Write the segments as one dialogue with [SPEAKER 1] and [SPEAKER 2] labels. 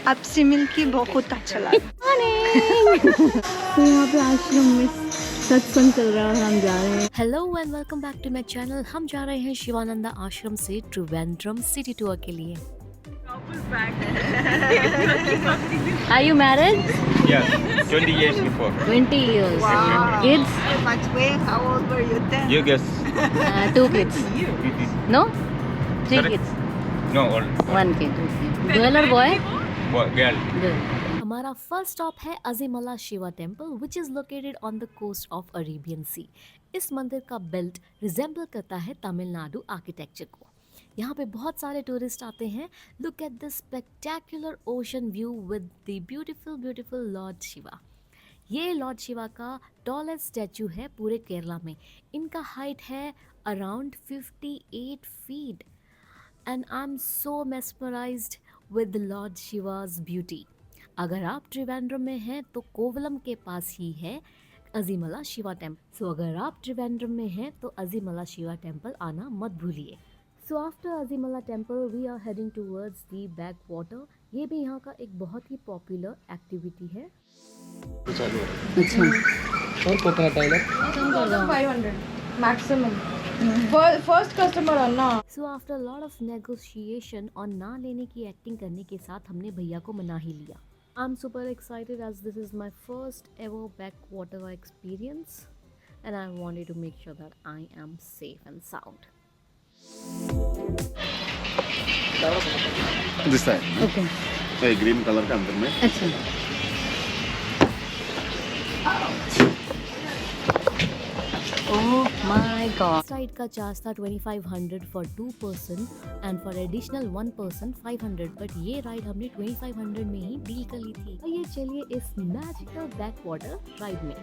[SPEAKER 1] आपसे मिलके बहुत अच्छा लगा।
[SPEAKER 2] तो यहाँ पे आश्रम में सत्संग चल रहा है, हम जा रहे हैं।
[SPEAKER 3] Hello and welcome back to my channel. हम जा रहे हैं शिवानंदा आश्रम से त्रिवेंद्रम सिटी टूर के लिए।
[SPEAKER 2] Are you married?
[SPEAKER 4] Yes, 20 years before.
[SPEAKER 2] 20 years.
[SPEAKER 1] Wow.
[SPEAKER 2] Kids?
[SPEAKER 1] Much way. How old were you then?
[SPEAKER 4] You guess.
[SPEAKER 2] 2 kids. No? 3
[SPEAKER 4] Sorry?
[SPEAKER 2] kids.
[SPEAKER 4] No, all.
[SPEAKER 2] 1 kid. Okay. Girl or boy?
[SPEAKER 4] Boy, girl.
[SPEAKER 2] Girl.
[SPEAKER 3] हमारा first stop है Azhimala Shiva temple which is located on the coast of Arabian Sea. इस मंदिर का belt resemble करता है Tamil Nadu architecture को। यहाँ पे बहुत सारे टूरिस्ट आते हैं। Look at this spectacular ocean view with the beautiful Lord Shiva. ये लॉर्ड शिवा का टॉलेस्ट स्टैचू है पूरे केरला में। इनका हाइट है around 58 feet and I am so mesmerised with lord Shiva's beauty. अगर आप त्रिवेंद्रम में हैं तो कोवलम के पास ही है अजीमला शिवा टेम्पल। सो अगर आप त्रिवेंद्रम में हैं तो अजीमला शिवा टेम्पल आना मत भूलिए। So after Azhimala temple we are heading towards the back water. ये भी यहाँ का एक बहुत ही पॉपुलर एक्टिविटी है।
[SPEAKER 2] अच्छा।
[SPEAKER 5] और coconut oil
[SPEAKER 6] 500 maximum. First customer है ना.
[SPEAKER 3] So after lot of negotiation और ना लेने की एक्टिंग करने के साथ हमने भैया को मना ही लिया। I am super excited as this is my first ever backwater experience and I wanted to make sure that I am safe and sound.
[SPEAKER 7] This side
[SPEAKER 2] okay.
[SPEAKER 7] Green colour का अंदर में
[SPEAKER 2] अच्छा। Oh my God.
[SPEAKER 3] साइड का charge था 2500 for 2 person and for additional 1 person 500, but ये ride हमने 2500 में ही deal कर ली थी। आइए चलिए इस मैजिकल बैक वाटर राइड में।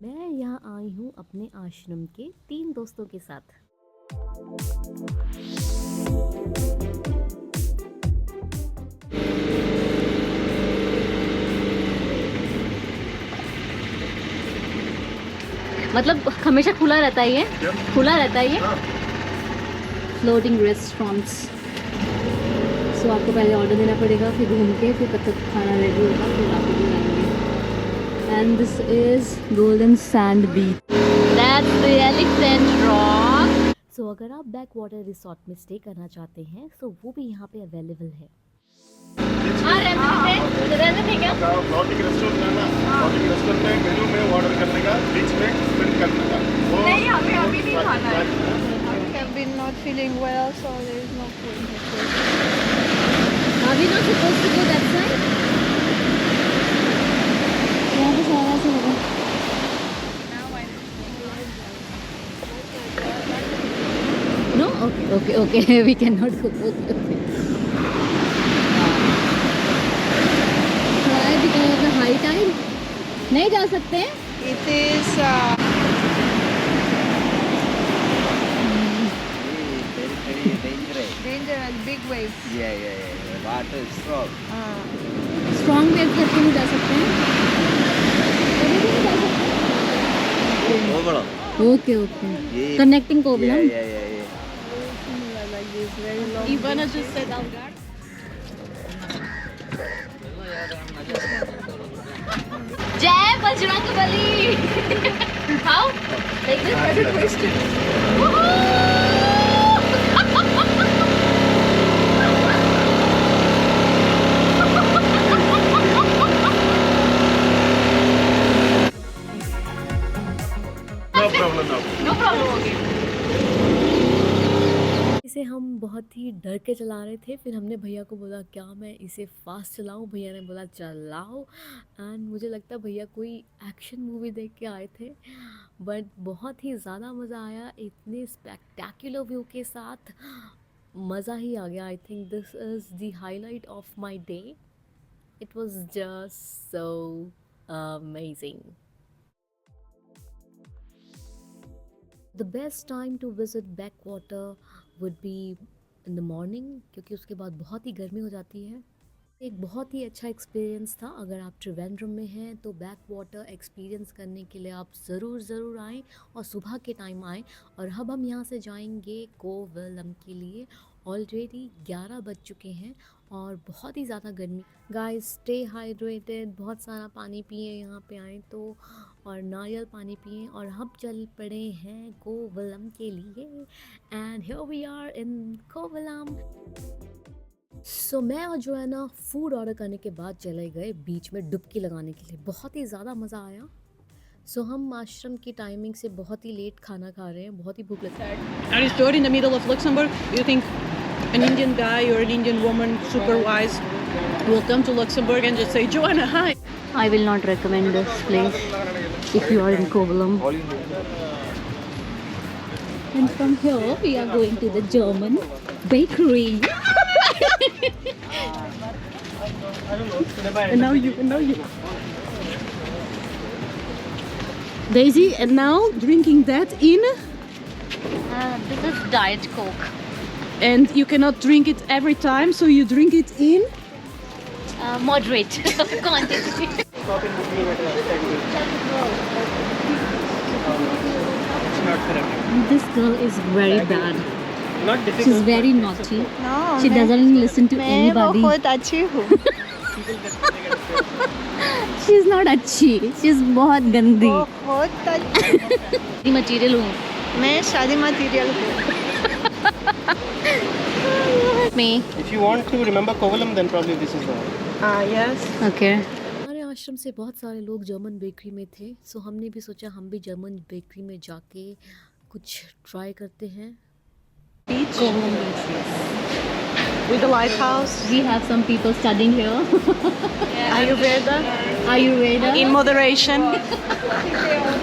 [SPEAKER 3] मैं यहाँ आई हूँ अपने आश्रम के 3 दोस्तों के साथ।
[SPEAKER 2] मतलब हमेशा खुला रहता है ये? खुला रहता है ये? Floating restaurants. सो आपको पहले ऑर्डर देना पड़ेगा, फिर घूम के फिर तब तक खाना रेडी होगा, फिर आप भी आएंगे। And this is golden sand beach. That's the elephant rock.
[SPEAKER 3] So अगर आप बैक वाटर रिसोर्ट में स्टे करना चाहते हैं तो वो भी यहाँ पे अवेलेबल है।
[SPEAKER 2] रहने क्या?
[SPEAKER 7] फ्लोटिंग रेस्टोरेंट है ना, फ्लोटिंग रेस्टोरेंट में मेनू में ऑर्डर करने का, बीच में स्पेंड करने का।
[SPEAKER 6] नहीं, हमें अभी नहीं खाना है.
[SPEAKER 1] I have been not feeling well, so there is no food in the food.
[SPEAKER 2] Are we not supposed to go that side? यहाँ पे सारा ऐसा लगा। No? Okay. We cannot go. Okay. Why? Because of the high tide? नहीं जा सकते हैं?
[SPEAKER 1] It is dangerous, big waves.
[SPEAKER 5] Water stroke
[SPEAKER 2] Strong waves करके नहीं जा सकते हैं? कभी भी नहीं जा सकते?
[SPEAKER 5] वो बड़ा
[SPEAKER 2] Okay.
[SPEAKER 5] ये
[SPEAKER 2] Connecting problem.
[SPEAKER 1] Like this, very long.
[SPEAKER 6] Ivana just said I'll guard.
[SPEAKER 2] जय Bajrangbali. How? Like this? Better twist it.
[SPEAKER 7] No problem
[SPEAKER 2] No problem. Okay.
[SPEAKER 3] इसे हम बहुत ही डर के चला रहे थे। फिर हमने भैया को बोला क्या मैं इसे फास्ट चलाऊं? भैया ने बोला चलाओ। एंड मुझे लगता है भैया कोई एक्शन मूवी देख के आए थे, बट बहुत ही ज़्यादा मज़ा आया इतने स्पेक्टेक्युलर व्यू के साथ। मज़ा ही आ गया। I think this is the highlight of my day. It was just so amazing. The best time to visit backwater would be in the morning, क्योंकि उसके बाद बहुत ही गर्मी हो जाती है. एक बहुत ही अच्छा एक्सपीरियंस था. अगर आप त्रिवेंद्रम में हैं तो बैक वाटर एक्सपीरियंस करने के लिए आप ज़रूर आएँ और सुबह के टाइम आएँ. और अब हम यहाँ से जाएंगे कोवलम के लिए. ऑलरेडी 11 बज चुके हैं और बहुत ही ज़्यादा गर्मी. गाइस स्टे हाइड्रेटेड, बहुत सारा पानी पिए यहाँ पे आए तो, और नारियल पानी पिए. और हम चल पड़े हैं कोवलम के लिए. And here we are in Kovalam. So मैं और जो है ना फूड ऑर्डर करने के बाद चले गए बीच में डुबकी लगाने के लिए. बहुत ही ज़्यादा मज़ा आया. सो हम आश्रम की टाइमिंग से बहुत ही लेट खाना खा रहे हैं. बहुत ही भूख लगती है.
[SPEAKER 8] Our store in the middle of Luxembourg. You think an Indian guy or an Indian woman, super wise, will come to Luxembourg and just say, Joanna, hi.
[SPEAKER 2] I will not recommend this place if you are in Kovalam. And from here we are going to the German bakery.
[SPEAKER 8] And now you. Daisy, and now drinking that in,
[SPEAKER 2] This is Diet Coke.
[SPEAKER 8] and you cannot drink it every time, so you drink it in.
[SPEAKER 2] Moderate quantity. This girl is very bad. She's very naughty.
[SPEAKER 1] No,
[SPEAKER 2] She doesn't listen to
[SPEAKER 1] मैं
[SPEAKER 2] anybody.
[SPEAKER 1] बहुत अच्छी हूँ.
[SPEAKER 2] She's not अच्छी. She's बहुत गंदी.
[SPEAKER 1] बहुत अच्छी.
[SPEAKER 2] Material हूँ
[SPEAKER 1] मैं शादी मटेरियल हूँ.
[SPEAKER 2] मैं.
[SPEAKER 5] If you want to remember Kovalam, then probably this is the one.
[SPEAKER 1] Yes.
[SPEAKER 2] Okay.
[SPEAKER 3] हमारे आश्रम से बहुत सारे लोग जर्मन बेकरी में थे. सो हमने भी सोचा हम भी जर्मन बेकरी में जाके कुछ ट्राई करते हैं.
[SPEAKER 1] With the lighthouse.
[SPEAKER 2] We have some people studying here.
[SPEAKER 1] Ayurveda.
[SPEAKER 2] Ayurveda.
[SPEAKER 1] In moderation.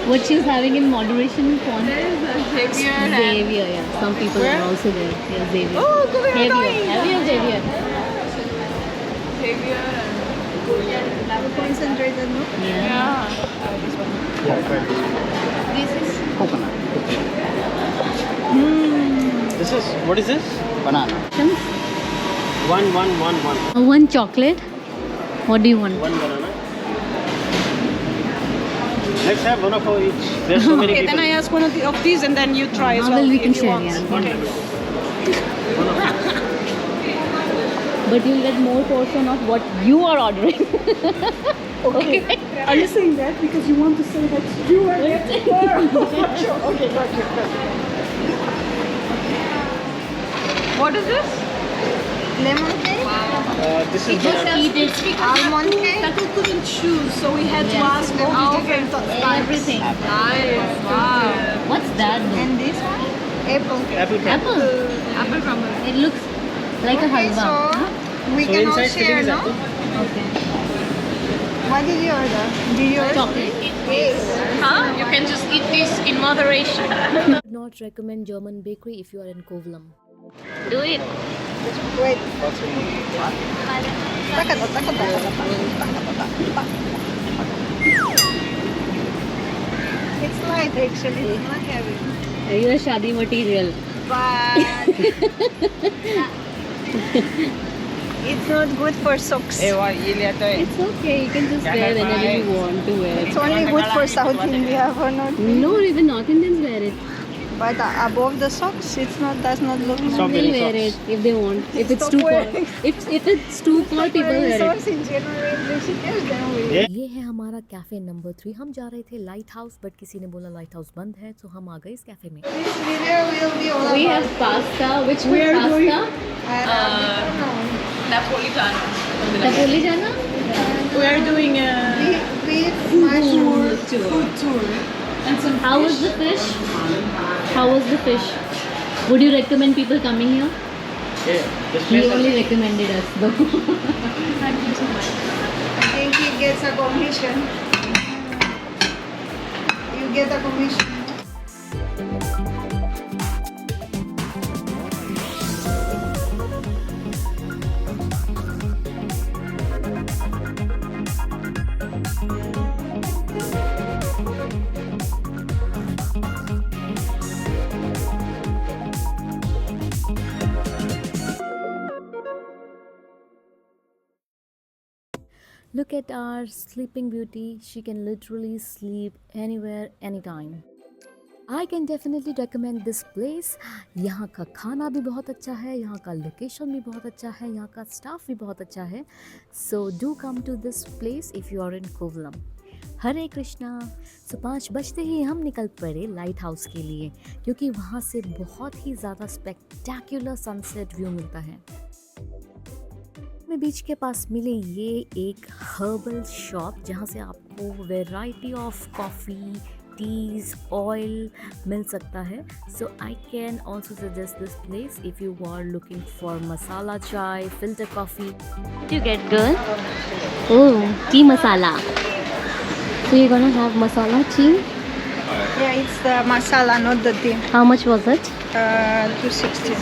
[SPEAKER 2] What she's having in moderation font. Xavier, yeah. Some people are also there. Yeah, Xavier.
[SPEAKER 1] Oh,
[SPEAKER 2] Xavier. Xavier, Xavier.
[SPEAKER 1] Concentrated, no?
[SPEAKER 2] Yeah.
[SPEAKER 5] This is, what is this? Banana. One.
[SPEAKER 2] One chocolate. What do you want?
[SPEAKER 5] One banana. Let's have one of each. There's so many
[SPEAKER 8] Okay,
[SPEAKER 5] people.
[SPEAKER 8] then I ask one of these, and then you try as
[SPEAKER 2] How
[SPEAKER 8] well.
[SPEAKER 2] well we can
[SPEAKER 8] if you
[SPEAKER 2] share,
[SPEAKER 8] want.
[SPEAKER 2] yeah.
[SPEAKER 8] Okay.
[SPEAKER 2] But you'll get more portion of what you are ordering.
[SPEAKER 8] Okay. Are you saying that because you want to say that you are getting more? Okay, gotcha. What is this?
[SPEAKER 1] Lemon cake.
[SPEAKER 5] This is banana.
[SPEAKER 1] Almond cake.
[SPEAKER 8] Tackle couldn't choose, so we had to ask all the different types.
[SPEAKER 2] Everything.
[SPEAKER 8] Nice. Wow.
[SPEAKER 2] What's that though?
[SPEAKER 1] And this one? Apple cake.
[SPEAKER 5] Apple crumb.
[SPEAKER 2] Apple.
[SPEAKER 8] Apple crumble.
[SPEAKER 2] It looks like a
[SPEAKER 1] Okay,
[SPEAKER 2] halwa.
[SPEAKER 1] so we
[SPEAKER 5] So
[SPEAKER 1] can all
[SPEAKER 5] inside filling
[SPEAKER 1] share,
[SPEAKER 5] is
[SPEAKER 1] no?
[SPEAKER 5] apple.
[SPEAKER 2] Okay.
[SPEAKER 1] What did you order? Did you order?
[SPEAKER 2] Chocolate.
[SPEAKER 8] Huh? You can just eat this in moderation.
[SPEAKER 3] Would not recommend German bakery if you are in Kovalam.
[SPEAKER 2] Do it.
[SPEAKER 1] Wait. It's light actually, it's not heavy.
[SPEAKER 2] You are shadi material.
[SPEAKER 1] But it's not good for socks.
[SPEAKER 2] It's okay. You can just wear whenever you want to wear it.
[SPEAKER 1] It's only good for South India, for North India.
[SPEAKER 2] No, even North Indians wear it.
[SPEAKER 1] But above the socks, it's not. Does not look.
[SPEAKER 5] Stop
[SPEAKER 2] They'll
[SPEAKER 5] wearing
[SPEAKER 2] wear
[SPEAKER 5] socks.
[SPEAKER 2] it if they want. If it's
[SPEAKER 1] Stop
[SPEAKER 2] too
[SPEAKER 1] wearing.
[SPEAKER 2] for if it's too for people
[SPEAKER 1] Wearing
[SPEAKER 2] wear it.
[SPEAKER 1] socks in January, Rishikesh, then we.
[SPEAKER 3] ये है हमारा cafe number 3. हम जा रहे थे light house, but किसी ने बोला लाइट हाउस बंद है, तो हम आ गए इस कैफे में.
[SPEAKER 1] This video will be all
[SPEAKER 2] We
[SPEAKER 1] about.
[SPEAKER 2] have pasta. Which one pasta?
[SPEAKER 8] Napolitano.
[SPEAKER 2] Napolitana?
[SPEAKER 8] We are doing a
[SPEAKER 1] Beef mushroom.
[SPEAKER 8] food tour. And some
[SPEAKER 2] How was the fish? How was the fish? Would you recommend people coming here?
[SPEAKER 5] Yeah. Just
[SPEAKER 2] He
[SPEAKER 5] press
[SPEAKER 2] only recommended us though.
[SPEAKER 8] Thank you so much.
[SPEAKER 1] I think he gets a commission. You get a commission.
[SPEAKER 3] Look at our sleeping beauty. She can literally sleep anywhere, anytime. I can definitely recommend this place. यहाँ का खाना भी बहुत अच्छा है, यहाँ का location भी बहुत अच्छा है, यहाँ का स्टाफ भी बहुत अच्छा है. So do come to this place if you are in Kovalam. Hare Krishna. So 5 बजते ही हम निकल पड़े लाइट हाउस के लिए, क्योंकि वहाँ से बहुत ही ज़्यादा स्पेक्टेक्युलर सनसेट व्यू मिलता है. में बीच के पास मिले ये एक हर्बल शॉप जहाँ से आपको variety of coffee, teas, oil मिल सकता है. So I can also suggest this place if you are looking for masala chai, filter coffee.
[SPEAKER 2] You get girl? Oh, tea masala. So you're gonna have masala tea?
[SPEAKER 6] Yeah, it's the masala, not the tea.
[SPEAKER 2] How much was it?
[SPEAKER 6] 260.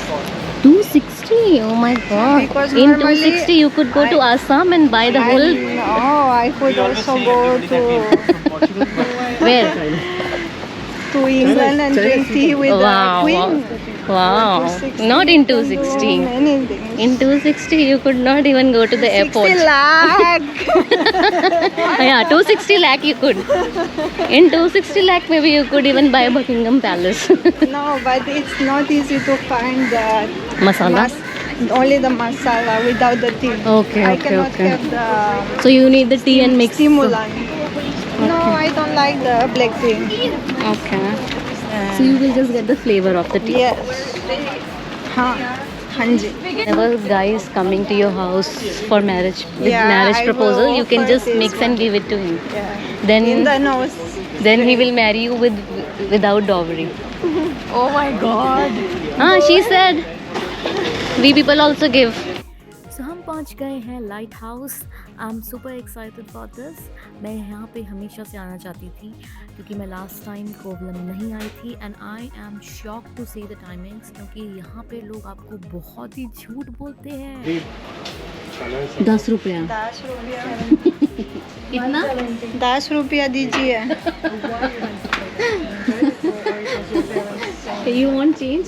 [SPEAKER 2] 260. Oh my god.
[SPEAKER 6] Because
[SPEAKER 2] In
[SPEAKER 6] normally
[SPEAKER 2] 260 you could go to Assam and buy the whole.
[SPEAKER 6] No, I could also go to
[SPEAKER 2] Where?
[SPEAKER 6] England and drink tea with the
[SPEAKER 2] Wow.
[SPEAKER 6] Queen.
[SPEAKER 2] Wow.
[SPEAKER 6] 260
[SPEAKER 2] Not in
[SPEAKER 6] you can do
[SPEAKER 2] 260.
[SPEAKER 6] many things.
[SPEAKER 2] In 260 you could not even go to the
[SPEAKER 6] 60
[SPEAKER 2] airport.
[SPEAKER 6] lakh.
[SPEAKER 2] Yeah, 260 lakh you could. In 260 lakh maybe you could even buy Buckingham Palace.
[SPEAKER 6] No, but it's not easy to find that.
[SPEAKER 2] Masala?
[SPEAKER 6] Only the masala without the tea.
[SPEAKER 2] Okay,
[SPEAKER 6] I
[SPEAKER 2] okay,
[SPEAKER 6] cannot
[SPEAKER 2] okay.
[SPEAKER 6] have the
[SPEAKER 2] So you need the tea and mix.
[SPEAKER 6] stimulant. No, I don't like the black tea.
[SPEAKER 2] Okay. So you will just get the flavor of the tea.
[SPEAKER 6] Yes. Hanji.
[SPEAKER 2] Whenever guys coming to your house for marriage with
[SPEAKER 6] Yeah,
[SPEAKER 2] marriage
[SPEAKER 6] I
[SPEAKER 2] proposal,
[SPEAKER 6] will
[SPEAKER 2] you can
[SPEAKER 6] offer
[SPEAKER 2] just
[SPEAKER 6] this
[SPEAKER 2] mix and
[SPEAKER 6] one.
[SPEAKER 2] give it to him.
[SPEAKER 6] Yeah.
[SPEAKER 2] Then
[SPEAKER 6] In the nose.
[SPEAKER 2] then he will marry you without dowry.
[SPEAKER 6] Oh my god.
[SPEAKER 2] Ah, she said. We people also give.
[SPEAKER 3] सो हम पहुंच गए हैं light house. I am super excited for this. मैं यहाँ पे हमेशा से आना चाहती थी क्योंकि मैं लास्ट टाइम कोवलम नहीं आई थी. And I am shock to see the timings, क्योंकि यहाँ पे लोग आपको बहुत ही झूठ बोलते हैं.
[SPEAKER 2] 10 रुपया.
[SPEAKER 6] 10 रुपया.
[SPEAKER 2] कितना?
[SPEAKER 6] 10 रुपया दीजिए.
[SPEAKER 2] You want change?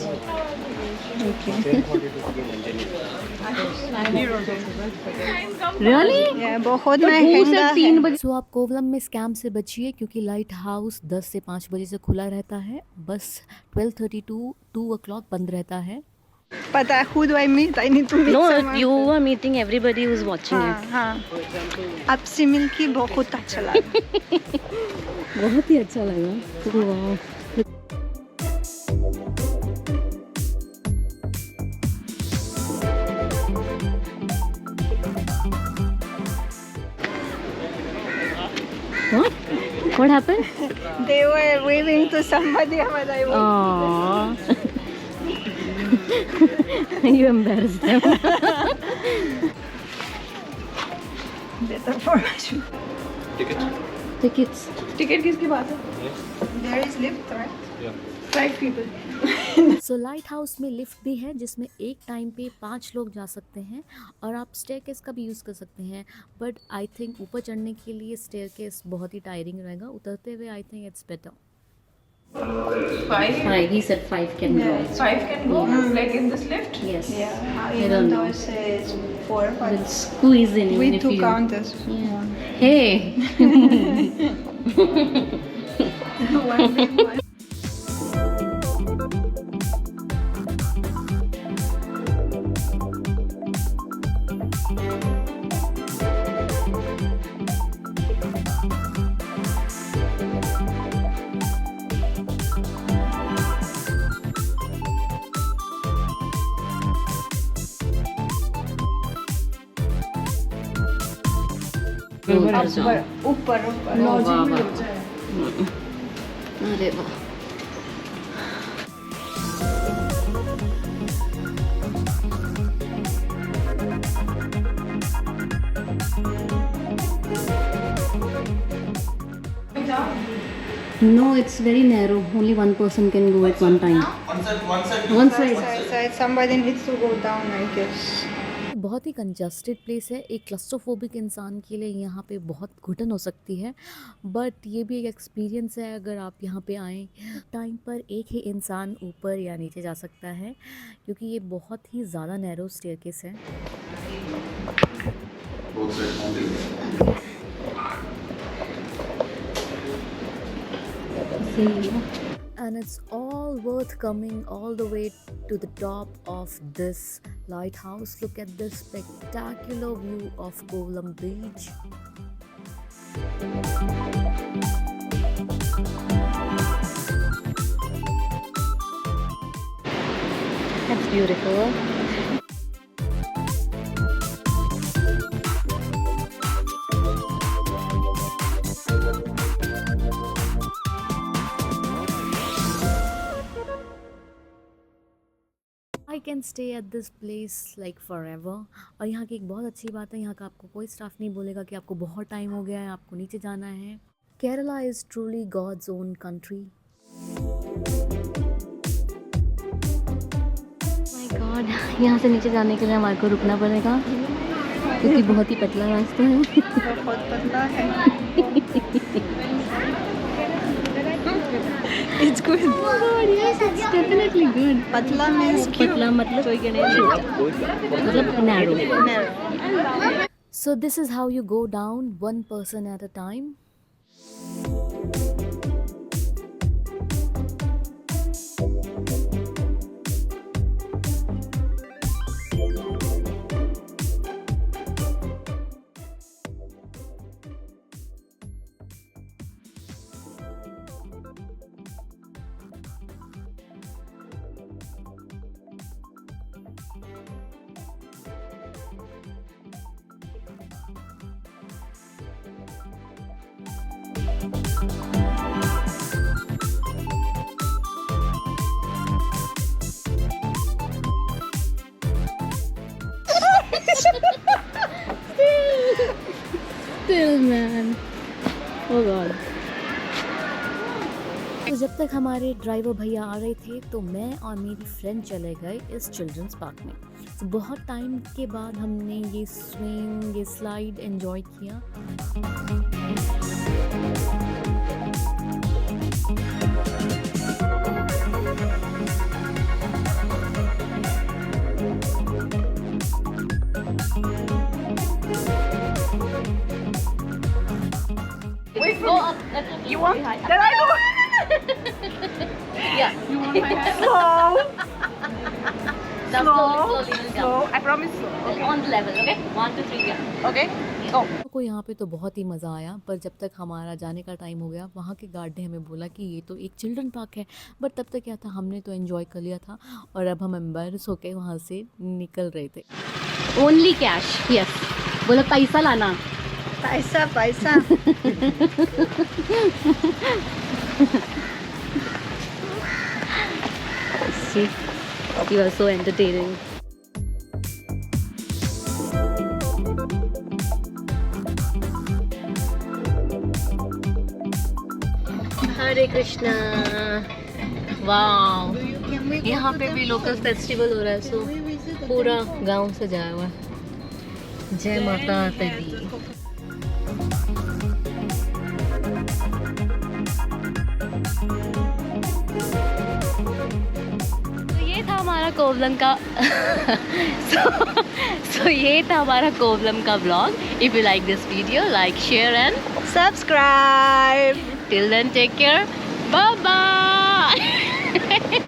[SPEAKER 2] Really?
[SPEAKER 6] Yeah, बहुत
[SPEAKER 2] But who
[SPEAKER 6] महंगा
[SPEAKER 2] said
[SPEAKER 6] है.
[SPEAKER 2] 3 बजे?
[SPEAKER 3] सो आप कोवलम में स्कैम से बचिए, क्योंकि लाइट हाउस 10 से 5 बजे से खुला रहता है. बस 12:30 to 2 o'clock बंद रहता है.
[SPEAKER 6] पता है, who do I meet? I need to meet
[SPEAKER 2] No,
[SPEAKER 6] someone.
[SPEAKER 2] you are meeting everybody who's watching
[SPEAKER 6] हाँ,
[SPEAKER 2] it.
[SPEAKER 6] हाँ. आपसे मिलके बहुत अच्छा लगा.
[SPEAKER 2] बहुत ही अच्छा लगा. Wow. What? What happened?
[SPEAKER 6] They were waving to somebody but I was
[SPEAKER 2] Aww. You embarrassed them.
[SPEAKER 6] better for my
[SPEAKER 2] Tickets.
[SPEAKER 6] Ticket किसके पास है? There is lift, right?
[SPEAKER 7] Yeah.
[SPEAKER 6] 5 people.
[SPEAKER 3] So light house में लिफ्ट भी है, जिसमें एक time पे 5 लोग जा सकते हैं. और आप स्टेयरकेस का भी यूज़ कर सकते हैं. बट आई थिंक ऊपर चढ़ने के लिए स्टेयरकेस बहुत ही टायरिंग रहेगा. उतरते हुए I think it's better.
[SPEAKER 6] 5?
[SPEAKER 2] 5. He said 5 can go.
[SPEAKER 6] 5 can go, like in this lift?
[SPEAKER 2] Yes.
[SPEAKER 6] Yeah.
[SPEAKER 2] I
[SPEAKER 6] Even
[SPEAKER 2] don't
[SPEAKER 6] though
[SPEAKER 2] know.
[SPEAKER 6] it says 4,
[SPEAKER 2] We'll
[SPEAKER 6] but
[SPEAKER 2] squeeze in even
[SPEAKER 6] we
[SPEAKER 2] if
[SPEAKER 6] two
[SPEAKER 2] you.
[SPEAKER 6] counters.
[SPEAKER 2] Yeah. Hey.
[SPEAKER 6] One big one. ऊपर ऊपर
[SPEAKER 2] अरे वाह. No, it's very narrow. Only one person can go at one time. One side.
[SPEAKER 6] side. Somebody needs to go down, I guess.
[SPEAKER 3] बहुत ही congested place है. एक claustrophobic इंसान के लिए यहाँ पे बहुत घुटन हो सकती है. बट ये भी एक एक्सपीरियंस है. अगर आप यहाँ पे आएँ, टाइम पर एक ही इंसान ऊपर या नीचे जा सकता है, क्योंकि ये बहुत ही ज़्यादा नैरो स्टेयरकेस है. And it's all worth coming all the way to the top of this lighthouse. Look at this spectacular view of Kovalam beach.
[SPEAKER 2] That's beautiful.
[SPEAKER 3] I can stay at this place like forever. और यहाँ की एक बहुत अच्छी बात है, यहाँ का आपको कोई स्टाफ नहीं बोलेगा कि आपको बहुत टाइम हो गया है, आपको नीचे जाना है. Kerala is truly God's own country.
[SPEAKER 2] My God, यहाँ से नीचे जाने के लिए हमारे को रुकना पड़ेगा क्योंकि बहुत ही पतला रास्ता है.
[SPEAKER 1] बहुत पतला है. It's good.
[SPEAKER 2] Oh God, yes, it's definitely good.
[SPEAKER 1] Patla means cute.
[SPEAKER 2] पतला मतलब narrow.
[SPEAKER 3] So this is how you go down, one person at a time.
[SPEAKER 2] Still, man. Oh God.
[SPEAKER 3] तो जब तक हमारे ड्राइवर भैया आ रहे थे तो मैं और मेरी फ्रेंड चले गए इस चिल्ड्रंस पार्क में. तो बहुत टाइम के बाद हमने ये स्विंग, ये स्लाइड एंजॉय किया.
[SPEAKER 6] You want? Then I go.
[SPEAKER 2] Yeah.
[SPEAKER 6] You want my hand? Slow.
[SPEAKER 2] Slowly,
[SPEAKER 6] Slow. I promise slow.
[SPEAKER 2] Okay. On the level, okay? 1, 2, 3, yeah.
[SPEAKER 6] Okay. Go.
[SPEAKER 3] को यहाँ पे तो बहुत ही मज़ा आया, पर जब तक हमारा जाने का टाइम हो गया वहाँ के गार्ड ने हमें बोला कि ये तो एक चिल्ड्रन पार्क है. बट तब तक क्या था, हमने तो एंजॉय कर लिया था और अब हम एम्बैरस होके वहाँ से निकल रहे थे.
[SPEAKER 2] Only cash. Yes. बोलो पैसा लाना.
[SPEAKER 1] पैसा पैसा.
[SPEAKER 2] See, you are so entertaining. हरे कृष्णा. वाव, यहाँ पे भी लोकल फेस्टिवल हो रहा है. सो पूरा गांव से जाया हुआ है. जय माता दी. तो ये था हमारा कोवलम का so ये था हमारा कोवलम का vlog. If you like this video, like, share and
[SPEAKER 1] Subscribe.
[SPEAKER 2] till then take care. Bye bye.